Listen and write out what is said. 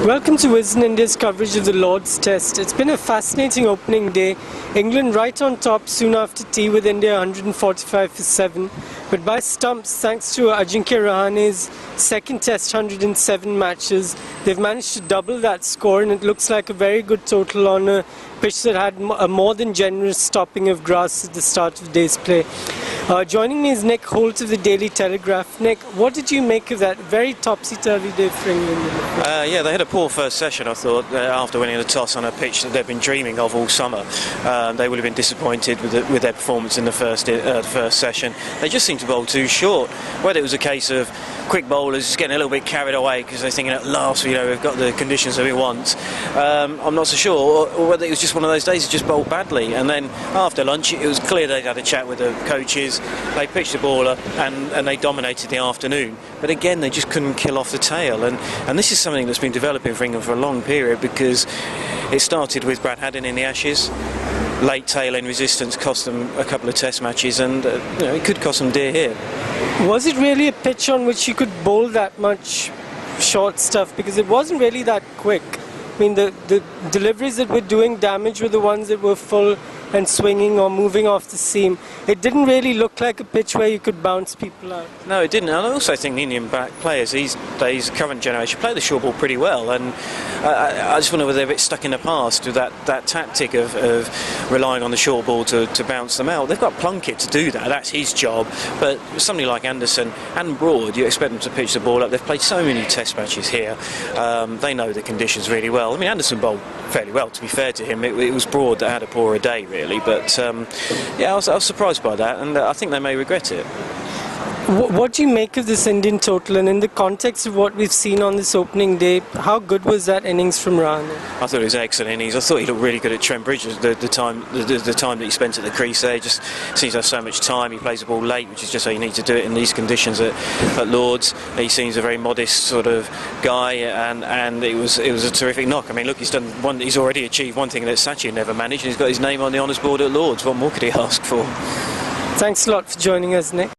Welcome to Wisden India's coverage of the Lord's Test. It's been a fascinating opening day. England right on top soon after tea with India 145 for 7. But by stumps, thanks to Ajinkya Rahane's second Test 107 matches, they've managed to double that score, and it looks like a very good total on a pitch that had a more than generous stopping of grass at the start of the day's play. Joining me is Nick Holt of the Daily Telegraph. Nick, what did you make of that very topsy-turvy day for England? Yeah, they had a poor first session, I thought, after winning the toss on a pitch that they've been dreaming of all summer. They would have been disappointed with their performance in the first session. They just seemed to bowl too short. Whether it was a case of quick bowlers just getting a little bit carried away because they're thinking at last, we've got the conditions that we want. I'm not so sure. Or whether it was just one of those days that just bowled badly. And then after lunch, it was clear they'd had a chat with the coaches. They pitched the ball up and they dominated the afternoon. But again, they just couldn't kill off the tail. And this is something that's been developing for England for a long period, because it started with Brad Haddin in the Ashes. Late tail in resistance cost them a couple of test matches, and it could cost them dear here. Was it really a pitch on which you could bowl that much short stuff? Because it wasn't really that quick. I mean, the deliveries that were doing damage were the ones that were full and swinging or moving off the seam. It didn't really look like a pitch where you could bounce people out. No, it didn't. And I also think the Indian back players these days, current generation, play the short ball pretty well. And I just wonder whether they're a bit stuck in the past with that tactic of relying on the short ball to bounce them out. They've got Plunkett to do that. That's his job. But somebody like Anderson and Broad, you expect them to pitch the ball up. They've played so many test matches here. They know the conditions really well. I mean, Anderson bowled fairly well, to be fair to him. It was Broad that had a poorer day, really. But yeah, I was surprised by that, and I think they may regret it. What do you make of this Indian total, and in the context of what we've seen on this opening day, how good was that innings from Rahane? I thought it was an excellent innings. I thought he looked really good at Trent Bridge. The time that he spent at the crease there, just seems to have so much time. He plays the ball late, which is just how you need to do it in these conditions at Lords. He seems a very modest sort of guy, and it was a terrific knock. I mean, look, he's already achieved one thing that Sachin never managed, and he's got his name on the honours board at Lords. What more could he ask for? Thanks a lot for joining us, Nick.